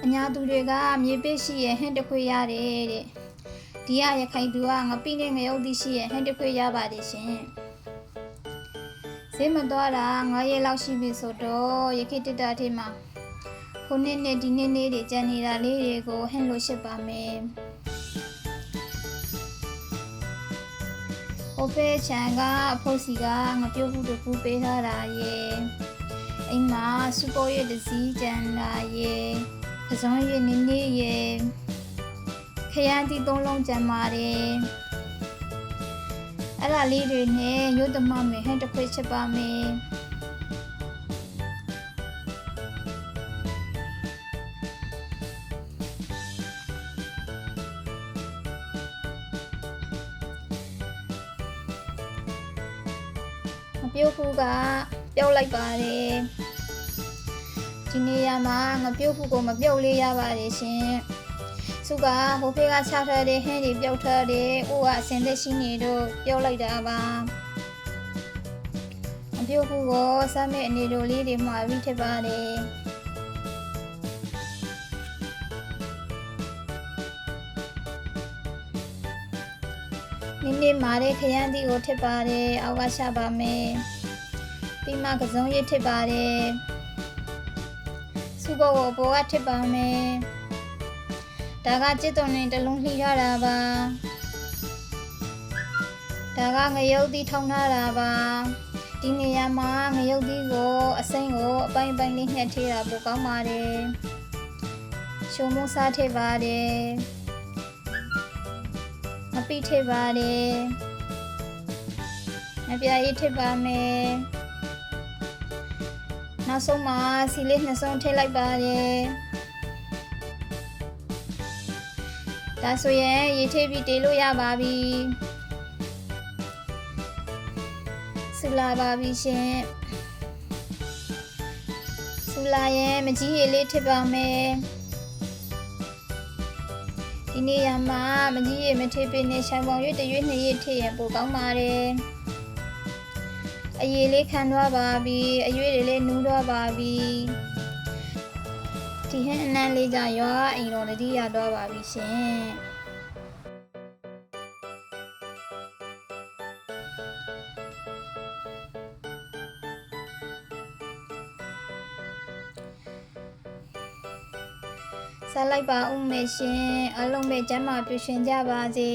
အညာသူတွေကမြေပစ်ရှိရဲ့ဟင်းတစ်ခွေရတယ်တဲ့ဒီရရခိုင်သူကငပိနဲ့ငရုတ်သီးရှိရဲ့ဟင်းတစ်ခွေရပါတယ်ရှင်ဈေးမသွားတာ9ရက်လောက်ရှိပြီဆိုတော့ရခိတတထေးမှာခုနှစ်နဲ့ဒီနေ့လေးတွေကြံနေတာလေးတွေကိုဟင်းလို့ရှိပါမယ်ဟိုဖေးချန်ကအဖိုးစီကငပြုတ်ခုတစ်ခုပေးထားတာရဲ့အိမ်မှာစူပေါ်ရတစည်းကြံတာရဲ့ပစုံရည်နင်းနေရဲ့ခရမ်းတီး3လုံးကြံပါတယ်အဲ့ဒါလေးတွေနဲ့ရုပ်သမမယ်ဟန်တစ်ခွေချက်ပါမယ်မပြုတ်ဘူးကပြုတ်လိုက်ပါတယ်ဒီနေရာမှာငပြုတ်ခုကိုမပြုတ်လေးရပါတယ်ရှင်စုကဟိုဖေးကချထားတဲ့ဟင်းတွေပြုတ်ထားတဲ့အိုးကအစင်သက်ရှိနေတော့ပြုတ်လိုက်တာပါငပြုတ်ခုကိုစမ်းမဲ့အနေတို့လေးတွေမှာပြီးထည့်ပါတယ်နည်းမာတဲ့ခရမ်းသီးကိုထည့်ပါတယ်အောက်ကချပါမယ်ပြီးမှကစုံရစ်ထည့်ပါတယ်စုပေါ်ကိုအပေါ်ကထည့်ပါမယ်ဒါကကြက်သွန်နဲ့တလုံးလှီထားတာပါဒါကငရုတ်သီးထုံထားတာပါဒီနေရာမှာငရုတ်သီးကိုအစိမ်းကိုအပိုင်းပိုင်းလေးညှက်ထည့်တာပိုကောင်းပါတယ်ရှုံမုန်းစားထည့်ပါတယ်မပိထည့်ပါတယ်ငပြားရည်ထည့်ပါမယ်နောက်ဆုံးမှာစီလေး2စုံထည့်လိုက်ပါတယ်ဒါဆိုရင်ရေထည့်ပြီးတေးလို့ရပါပြီဆူလာပါပြီရှင်ဆူလာရင်မကြီးရေလေးထည့်ပါမယ်ဒီနေရာမှာမကြီးရေမထည့်ပေးနဲ့ရှမ်းပေါင်ရွက်1ရွက်2ရွက်ထည့်ရင်ပိုကောင်းပါတယ်အရေလေးခံသွားပါပြီအရွက်တွေလေးနူးသွားပါပြီဒီဟင်းအနံလေးကြရွာအိမ်တော်တတိရသွားပါပြီရှင်ဆက်လိုက်ပါဦးမယ်ရှင်အလုံးမဲ့ကျမ်းမာပြည့်ရှင်ကြပါစေ